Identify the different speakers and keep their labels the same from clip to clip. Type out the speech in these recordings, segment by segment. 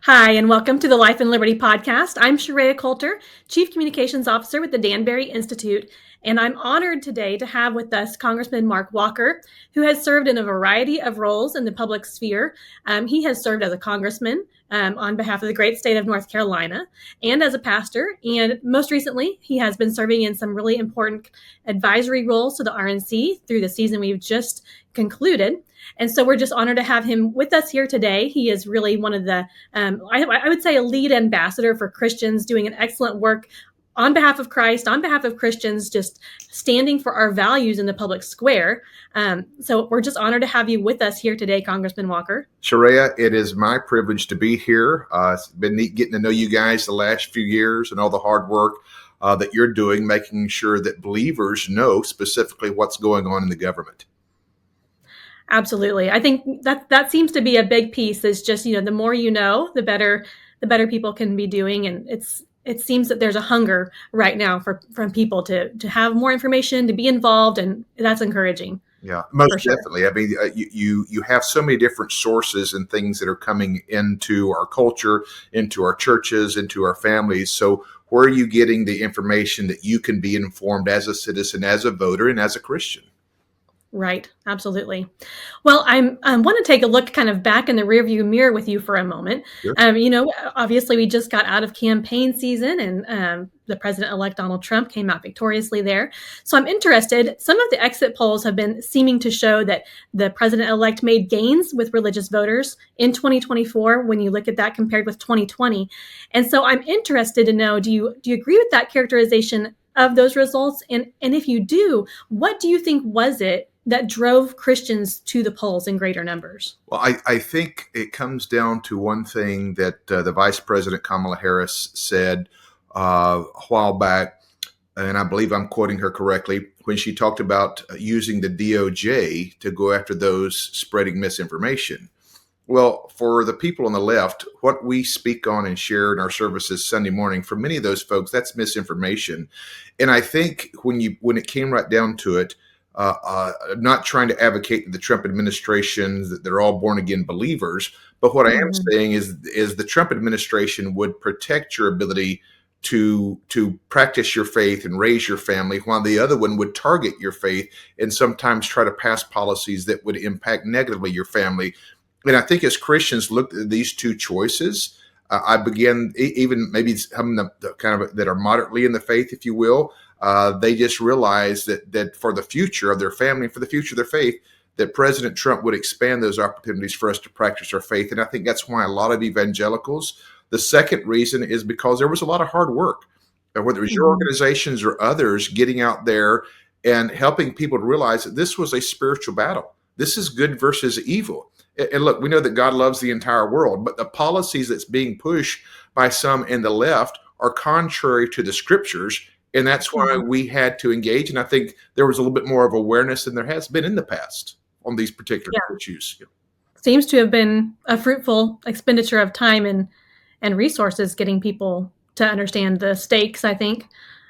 Speaker 1: Hi, and welcome to the Life and Liberty podcast. I'm Sharayah Colter, Chief Communications Officer with the Danbury Institute, and I'm honored today to have with us Congressman Mark Walker, who has served in a variety of roles in the public sphere. He has served as a congressman on behalf of the great state of North Carolina and as a pastor, and most recently, he has been serving in some really important advisory roles to the RNC through the season we've just concluded. And so we're just honored to have him with us here today. He is really one of the, I would say, a lead ambassador for Christians, doing an excellent work on behalf of Christ, on behalf of Christians, just standing for our values in the public square. So we're just honored to have you with us here today, Congressman Walker.
Speaker 2: Sharayah, it is my privilege to be here. It's been neat getting to know you guys the last few years and all the hard work that you're doing, making sure that believers know specifically what's going on in the government.
Speaker 1: Absolutely. I think that seems to be a big piece is just, the more you know, the better people can be doing. And it seems that there's a hunger right now from people to have more information, to be involved. And that's encouraging.
Speaker 2: Yeah, most definitely. I mean, you have so many different sources and things that are coming into our culture, into our churches, into our families. So where are you getting the information that you can be informed as a citizen, as a voter, and as a Christian?
Speaker 1: Right. Absolutely. Well, I want to take a look kind of back in the rearview mirror with you for a moment.
Speaker 2: Sure.
Speaker 1: Obviously, we just got out of campaign season and the president-elect Donald Trump came out victoriously there. So I'm interested. Some of the exit polls have been seeming to show that the president-elect made gains with religious voters in 2024 when you look at that compared with 2020. And so I'm interested to know, do you agree with that characterization of those results? And if you do, what do you think was it that drove Christians to the polls in greater numbers?
Speaker 2: Well, I think it comes down to one thing that the Vice President Kamala Harris said a while back, and I believe I'm quoting her correctly, when she talked about using the DOJ to go after those spreading misinformation. Well, for the people on the left, what we speak on and share in our services Sunday morning, for many of those folks, that's misinformation. And I think when it came right down to it, not trying to advocate the Trump administration that they're all born again believers, but what I am saying is the Trump administration would protect your ability to practice your faith and raise your family, while the other one would target your faith and sometimes try to pass policies that would impact negatively your family. And I think as Christians looked at these two choices, I began, even maybe some the kind of that are moderately in the faith, if you will, they just realized that for the future of their family, for the future of their faith, that President Trump would expand those opportunities for us to practice our faith. And I think that's why a lot of evangelicals, the second reason is because there was a lot of hard work, whether it was your organizations or others getting out there and helping people to realize that this was a spiritual battle. This is good versus evil. And look, we know that God loves the entire world, but the policies that's being pushed by some in the left are contrary to the scriptures. And that's why we had to engage. And I think there was a little bit more of awareness than there has been in the past on these particular issues.
Speaker 1: Seems to have been a fruitful expenditure of time and resources getting people to understand the stakes, I think.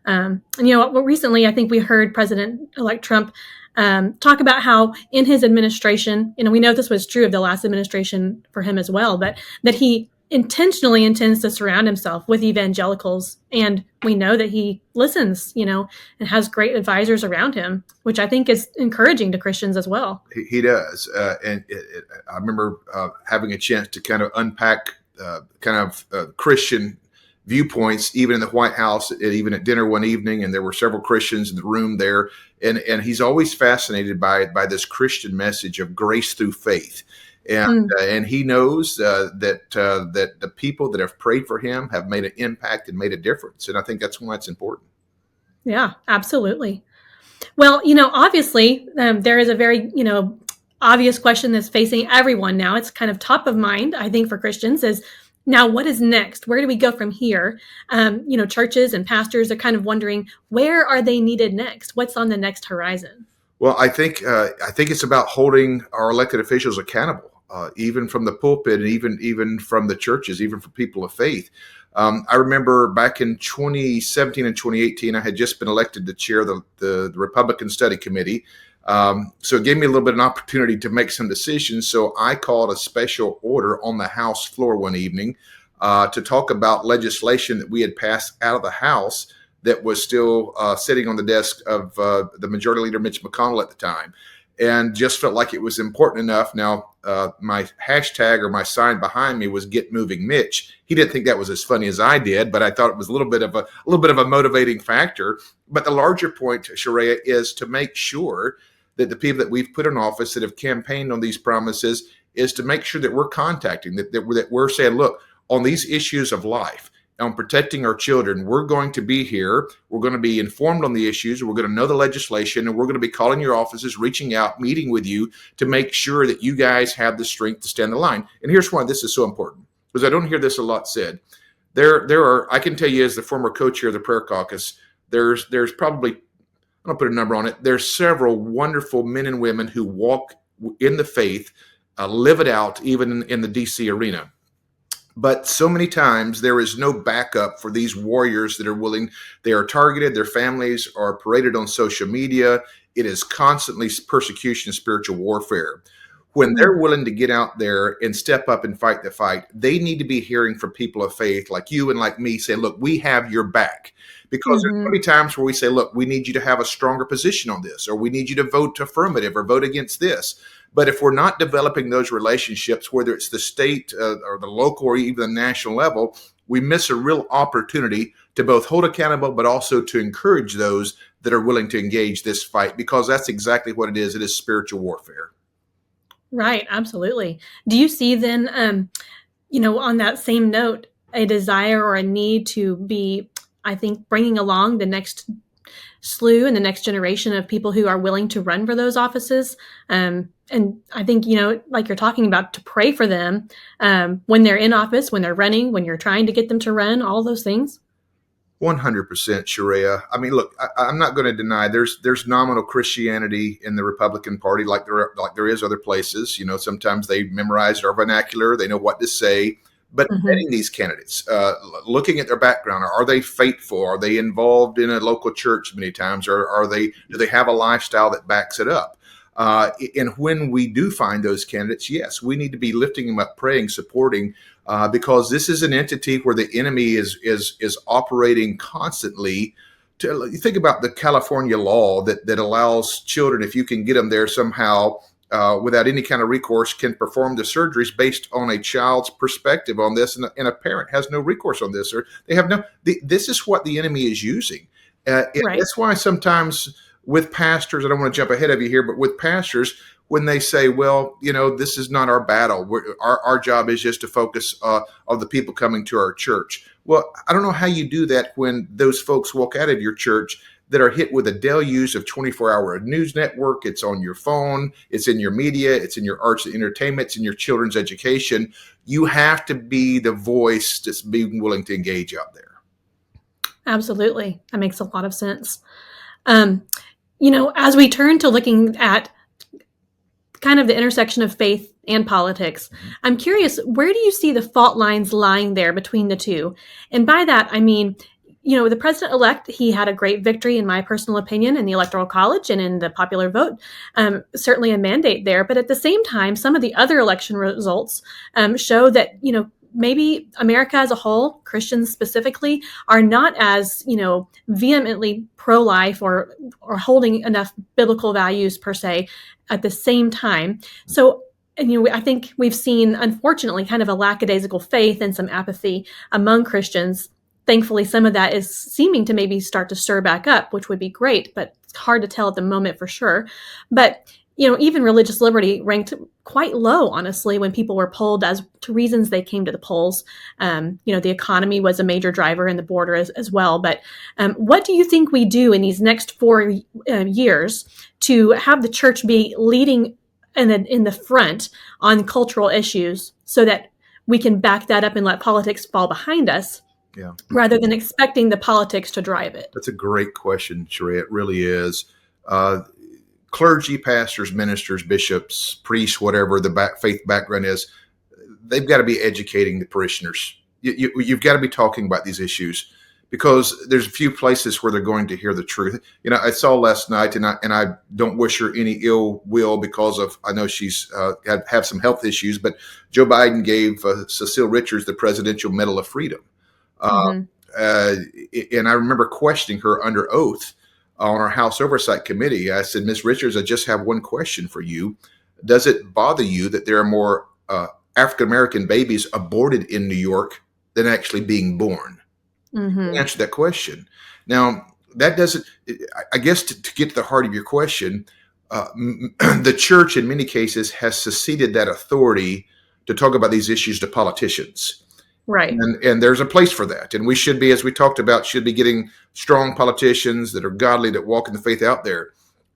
Speaker 1: Recently, I think we heard President-elect Trump talk about how in his administration, we know this was true of the last administration for him as well, but that he intentionally intends to surround himself with evangelicals. And we know that he listens, and has great advisors around him, which I think is encouraging to Christians as well.
Speaker 2: He does. I remember having a chance to kind of unpack Christian viewpoints, even in the White House, even at dinner one evening, and there were several Christians in the room there. And he's always fascinated by this Christian message of grace through faith. And he knows that the people that have prayed for him have made an impact and made a difference. And I think that's why it's important.
Speaker 1: Yeah, absolutely. Well, obviously, there is a very, obvious question that's facing everyone now. It's kind of top of mind, I think, for Christians is, now, what is next? Where do we go from here? Churches and pastors are kind of wondering, where are they needed next? What's on the next horizon?
Speaker 2: Well, I think it's about holding our elected officials accountable, even from the pulpit and even from the churches, even for people of faith. I remember back in 2017 and 2018, I had just been elected to chair the Republican Study Committee. So it gave me a little bit of an opportunity to make some decisions. So I called a special order on the House floor one evening to talk about legislation that we had passed out of the House that was still sitting on the desk of the Majority Leader Mitch McConnell at the time, and just felt like it was important enough. Now, my hashtag or my sign behind me was "Get Moving, Mitch." He didn't think that was as funny as I did, but I thought it was a little bit of a motivating factor. But the larger point, Sharayah, is to make sure that the people that we've put in office that have campaigned on these promises is to make sure that we're contacting, that we're saying, look, on these issues of life, on protecting our children, we're going to be here. We're going to be informed on the issues. We're going to know the legislation, and we're going to be calling your offices, reaching out, meeting with you to make sure that you guys have the strength to stand the line. And here's why this is so important, because I don't hear this a lot said. There are, I can tell you as the former co-chair of the Prayer Caucus, there's probably, I don't put a number on it, there's several wonderful men and women who walk in the faith, live it out, even in the DC arena. But so many times there is no backup for these warriors that are willing. They are targeted. Their families are paraded on social media. It is constantly persecution and spiritual warfare. When they're willing to get out there and step up and fight the fight, they need to be hearing from people of faith like you and like me saying, look, we have your back. Because there's going to be times where we say, look, we need you to have a stronger position on this, or we need you to vote affirmative or vote against this. But if we're not developing those relationships, whether it's the state or the local or even the national level, we miss a real opportunity to both hold accountable, but also to encourage those that are willing to engage this fight, because that's exactly what it is. It is spiritual warfare.
Speaker 1: Right. Absolutely. Do you see then, on that same note, a desire or a need to be, I think, bringing along the next slew and the next generation of people who are willing to run for those offices? And I think, like you're talking about, to pray for them when they're in office, when they're running, when you're trying to get them to run, all those things.
Speaker 2: 100%, Sharayah. I mean, look, I'm not going to deny there's nominal Christianity in the Republican Party, like there is other places. Sometimes they memorize our vernacular, they know what to say. But vetting these candidates, looking at their background, are they faithful? Are they involved in a local church many times, or do they have a lifestyle that backs it up? And when we do find those candidates, yes, we need to be lifting them up, praying, supporting, because this is an entity where the enemy is operating constantly. You think about the California law that allows children, if you can get them there somehow, without any kind of recourse, can perform the surgeries based on a child's perspective on this, and a parent has no recourse on this, or they have no. This is what the enemy is using. Right. That's why sometimes with pastors, I don't want to jump ahead of you here, but with pastors, when they say, well, this is not our battle. Our job is just to focus on the people coming to our church. Well, I don't know how you do that when those folks walk out of your church that are hit with a deluge of 24-hour news network. It's on your phone. It's in your media. It's in your arts and entertainment. It's in your children's education. You have to be the voice that's being willing to engage out there.
Speaker 1: Absolutely. That makes a lot of sense. As we turn to looking at kind of the intersection of faith and politics, I'm curious, where do you see the fault lines lying there between the two? And by that, I mean, the president-elect, he had a great victory, in my personal opinion, in the Electoral College and in the popular vote. Certainly a mandate there. But at the same time, some of the other election results show that, maybe America as a whole, Christians specifically, are not as, vehemently pro-life or holding enough biblical values per se at the same time. So, I think we've seen, unfortunately, kind of a lackadaisical faith and some apathy among Christians. Thankfully, some of that is seeming to maybe start to stir back up, which would be great, but it's hard to tell at the moment for sure. But even religious liberty ranked quite low, honestly, when people were polled as to reasons they came to the polls. The economy was a major driver and the border as well. But what do you think we do in these next 4 years to have the church be leading in the front on cultural issues so that we can back that up and let politics fall behind us? Yeah. Rather than expecting the politics to drive it?
Speaker 2: That's a great question, Sharayah. It really is. Clergy, pastors, ministers, bishops, priests, whatever the faith background is, they've got to be educating the parishioners. You've got to be talking about these issues, because there's a few places where they're going to hear the truth. I saw last night, and I don't wish her any ill will because of, I know she's have some health issues, but Joe Biden gave Cecile Richards the Presidential Medal of Freedom. Uh,
Speaker 1: Mm-hmm.
Speaker 2: uh, and I remember questioning her under oath on our House Oversight Committee. I said, Ms. Richards, I just have one question for you. Does it bother you that there are more African American babies aborted in New York than actually being born?
Speaker 1: Mm-hmm.
Speaker 2: Answer that question. Now, that doesn't, I guess, to get to the heart of your question, the church in many cases has seceded that authority to talk about these issues to politicians.
Speaker 1: Right.
Speaker 2: And there's a place for that. And we should be, as we talked about, should be getting strong politicians that are godly, that walk in the faith out there.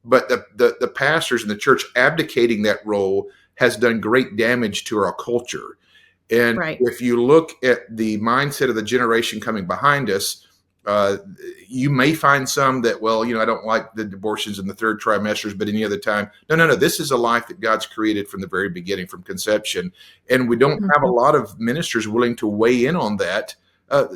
Speaker 2: But the pastors in the church abdicating that role has done great damage to our culture. And
Speaker 1: Right.
Speaker 2: if you look at the mindset of the generation coming behind us, you may find some that, well, I don't like the abortions in the third trimesters, but any other time. No. This is a life that God's created from the very beginning, from conception. And we don't have a
Speaker 1: Mm-hmm.
Speaker 2: lot of ministers willing to weigh in on that.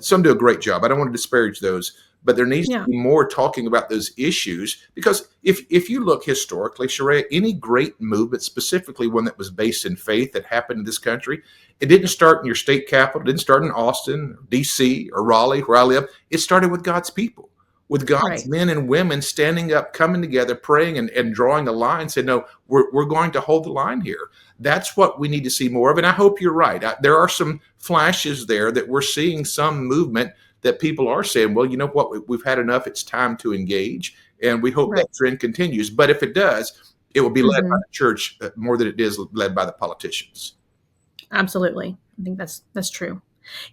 Speaker 2: Some do a great job. I don't want to disparage those, but there needs to
Speaker 1: Yeah.
Speaker 2: be more talking about those issues, because if you look historically, Sharayah, any great movement, specifically one that was based in faith that happened in this country, it didn't start in your state capital. It didn't start in Austin, D.C., or Raleigh, where I live. It started with God's people, with God's
Speaker 1: Right.
Speaker 2: men and women standing up, coming together, praying, and drawing a line, saying, no, we're going to hold the line here. That's what we need to see more of. And I hope you're right. There are some flashes there that we're seeing some movement that people are saying, well, you know what, we've had enough. It's time to engage. And we hope
Speaker 1: Right.
Speaker 2: that trend continues. But if it does, it will be led by
Speaker 1: Mm-hmm.
Speaker 2: the church more than it is led by the politicians.
Speaker 1: Absolutely. I think that's true.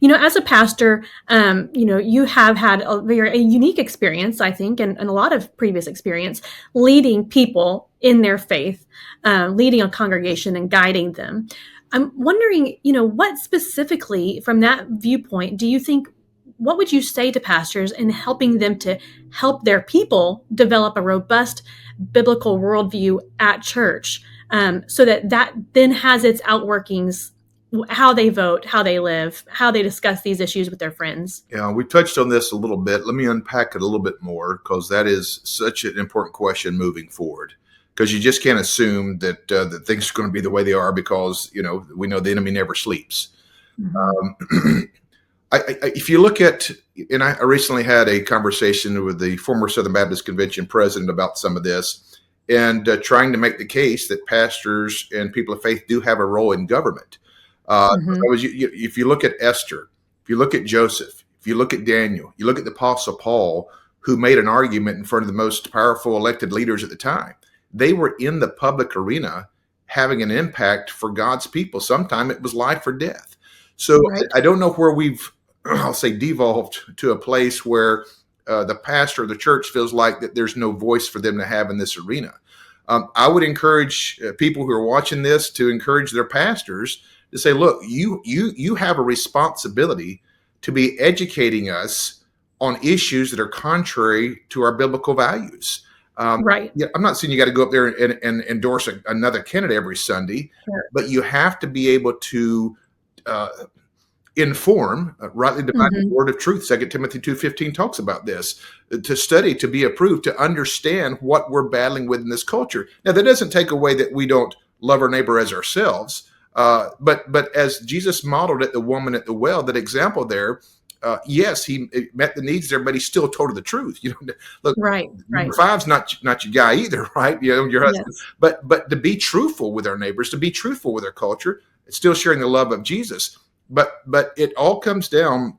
Speaker 1: As a pastor, you have had a unique experience, I think, and a lot of previous experience leading people in their faith, leading a congregation and guiding them. I'm wondering, what specifically from that viewpoint do you think, what would you say to pastors in helping them to help their people develop a robust biblical worldview at church, so that then has its outworkings, how they vote, how they live, how they discuss these issues with their friends?
Speaker 2: Yeah, we touched on this a little bit. Let me unpack it a little bit more, because that is such an important question moving forward. Because you just can't assume that that things are going to be the way they are, because we know the enemy never sleeps.
Speaker 1: Mm-hmm.
Speaker 2: If you look at, and I recently had a conversation with the former Southern Baptist Convention president about some of this, and trying to make the case that pastors and people of faith do have a role in government.
Speaker 1: Mm-hmm.
Speaker 2: If you look at Esther, if you look at Joseph, if you look at Daniel, you look at the Apostle Paul, who made an argument in front of the most powerful elected leaders at the time. They were in the public arena having an impact for God's people. Sometimes it was life or death. So
Speaker 1: Right.
Speaker 2: I don't know where we've, I'll say, devolved to a place where the pastor of the church feels like that there's no voice for them to have in this arena. I would encourage people who are watching this to encourage their pastors to say, look, you have a responsibility to be educating us on issues that are contrary to our biblical values.
Speaker 1: Right.
Speaker 2: Yeah, I'm not saying you got to go up there and endorse another candidate every Sunday,
Speaker 1: Sure.
Speaker 2: but you have to be able to inform, rightly dividing the
Speaker 1: Mm-hmm.
Speaker 2: word of truth. 2 Timothy 2:15 talks about this, to study, to be approved, to understand what we're battling with in this culture. Now, that doesn't take away that we don't love our neighbor as ourselves. But as Jesus modeled at the woman at the well, that example there, yes, he met the needs there, but he still told her the truth. Look,
Speaker 1: Right.
Speaker 2: number
Speaker 1: Right.
Speaker 2: five's not your guy either, right? Your husband.
Speaker 1: Yes.
Speaker 2: But to be truthful with our neighbors, to be truthful with our culture, it's still sharing the love of Jesus. But it all comes down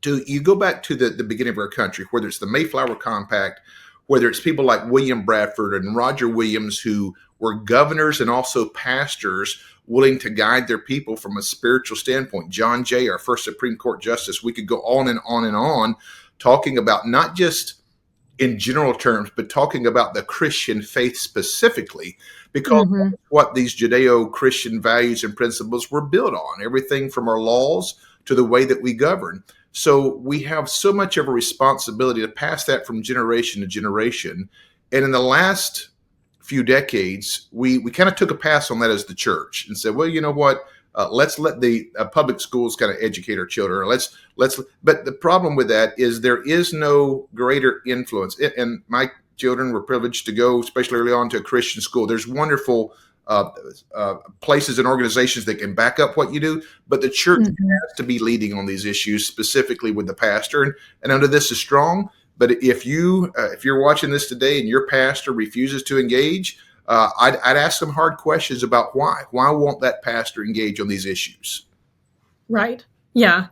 Speaker 2: to, you go back to the beginning of our country, whether it's the Mayflower Compact, whether it's people like William Bradford and Roger Williams, who were governors and also pastors willing to guide their people from a spiritual standpoint. John Jay, our first Supreme Court justice. We could go on and on and on, talking about not just in general terms, but talking about the Christian faith specifically, because
Speaker 1: Mm-hmm.
Speaker 2: what these Judeo-Christian values and principles were built on, everything from our laws to the way that we govern. So we have so much of a responsibility to pass that from generation to generation. And in the last few decades, we kind of took a pass on that as the church and said, well, you know what? Let's let the public schools kind of educate our children. Let's. But the problem with that is there is no greater influence. And my children were privileged to go, especially early on, to a Christian school. There's wonderful places and organizations that can back up what you do, but the church has to be leading on these issues, specifically with the pastor. And under this is strong. But if you're watching this today and your pastor refuses to engage, I'd ask some hard questions about why. Why won't that pastor engage on these issues?
Speaker 1: Right. Yeah.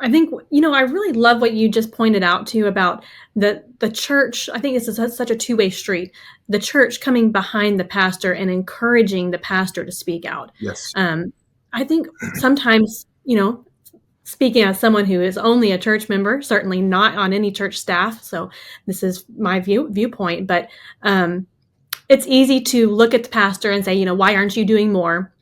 Speaker 1: I think, I really love what you just pointed out too about the church. I think this is such a two-way street. The church coming behind the pastor and encouraging the pastor to speak out.
Speaker 2: Yes.
Speaker 1: I think sometimes, speaking as someone who is only a church member, certainly not on any church staff. So this is my viewpoint, but it's easy to look at the pastor and say, why aren't you doing more?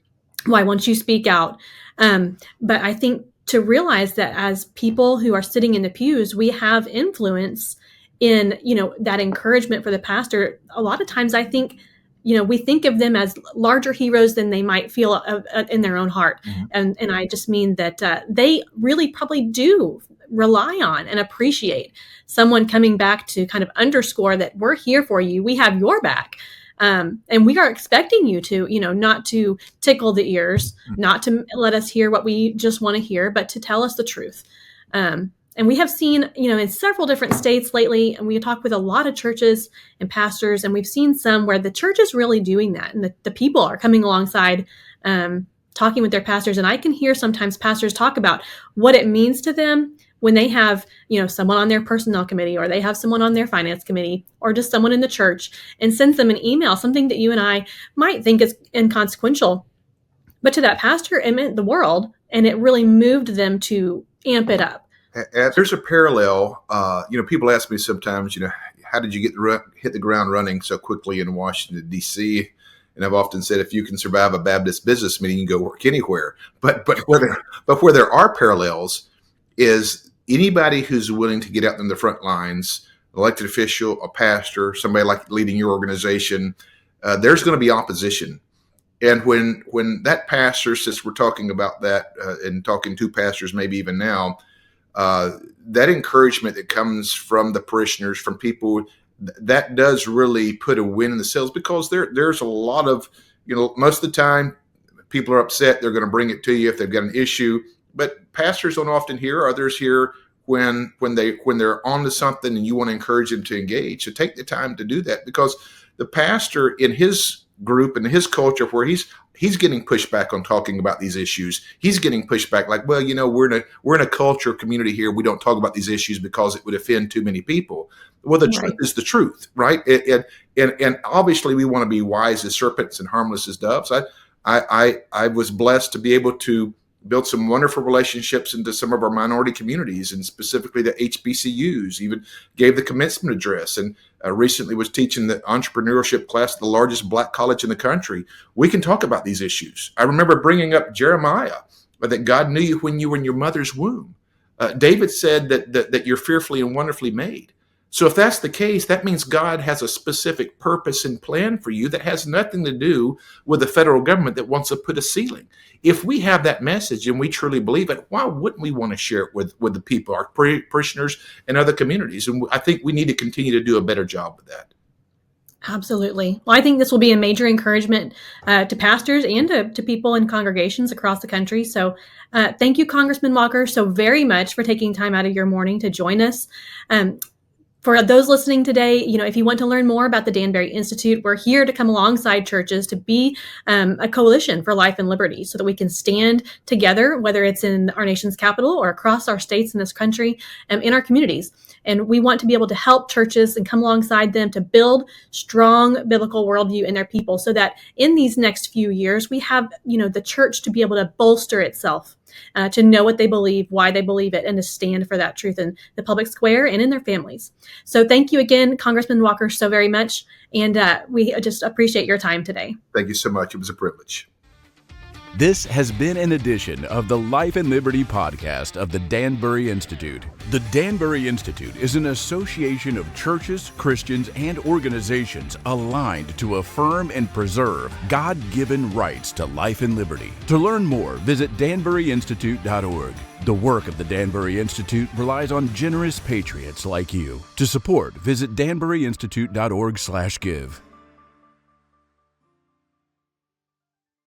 Speaker 1: Why won't you speak out? But I think to realize that as people who are sitting in the pews, we have influence in, that encouragement for the pastor. A lot of times I think, we think of them as larger heroes than they might feel in their own heart. Mm-hmm. And I just mean that they really probably do rely on and appreciate someone coming back to kind of underscore that we're here for you. We have your back. And we are expecting you to, not to tickle the ears, not to let us hear what we just want to hear, but to tell us the truth. And we have seen, in several different states lately, and we talk with a lot of churches and pastors, and we've seen some where the church is really doing that. And the people are coming alongside, talking with their pastors. And I can hear sometimes pastors talk about what it means to them when they have, someone on their personnel committee, or they have someone on their finance committee, or just someone in the church, and sends them an email, something that you and I might think is inconsequential, but to that pastor, it meant the world, and it really moved them to amp it up.
Speaker 2: There's a parallel. People ask me sometimes, how did you hit the ground running so quickly in Washington, D.C.? And I've often said, if you can survive a Baptist business meeting, you can go work anywhere. But where there are parallels is anybody who's willing to get out in the front lines, elected official, a pastor, somebody like leading your organization, there's going to be opposition. And when that pastor, since we're talking about that and talking to pastors, maybe even now, that encouragement that comes from the parishioners, from people, that does really put a win in the sails, because there's a lot of, most of the time people are upset. They're going to bring it to you if they've got an issue. But pastors don't often hear. Others hear when they're on to something and you want to encourage them to engage. So take the time to do that, because the pastor in his group and his culture, where he's getting pushback on talking about these issues, he's getting pushback like, well, we're in a culture community here. We don't talk about these issues because it would offend too many people. Well, the truth is the truth, right? And obviously we want to be wise as serpents and harmless as doves. I was blessed to be able to built some wonderful relationships into some of our minority communities, and specifically the HBCUs, even gave the commencement address, and recently was teaching the entrepreneurship class at the largest Black college in the country. We can talk about these issues. I remember bringing up Jeremiah, that God knew you when you were in your mother's womb. David said that you're fearfully and wonderfully made. So if that's the case, that means God has a specific purpose and plan for you that has nothing to do with the federal government that wants to put a ceiling. If we have that message and we truly believe it, why wouldn't we want to share it with the people, our parishioners and other communities? And I think we need to continue to do a better job with that.
Speaker 1: Absolutely. Well, I think this will be a major encouragement to pastors and to people in congregations across the country. So thank you, Congressman Walker, so very much for taking time out of your morning to join us. For those listening today, if you want to learn more about the Danbury Institute, we're here to come alongside churches to be a coalition for life and liberty, so that we can stand together, whether it's in our nation's capital or across our states in this country, in our communities. And we want to be able to help churches and come alongside them to build strong biblical worldview in their people, so that in these next few years, we have, the church to be able to bolster itself, to know what they believe, why they believe it, and to stand for that truth in the public square and in their families. So thank you again, Congressman Walker, so very much. And we just appreciate your time today.
Speaker 2: Thank you so much. It was a privilege.
Speaker 3: This has been an edition of the Life and Liberty podcast of the Danbury Institute. The Danbury Institute is an association of churches, Christians, and organizations aligned to affirm and preserve God-given rights to life and liberty. To learn more, visit danburyinstitute.org. The work of the Danbury Institute relies on generous patriots like you. To support, visit danburyinstitute.org/give.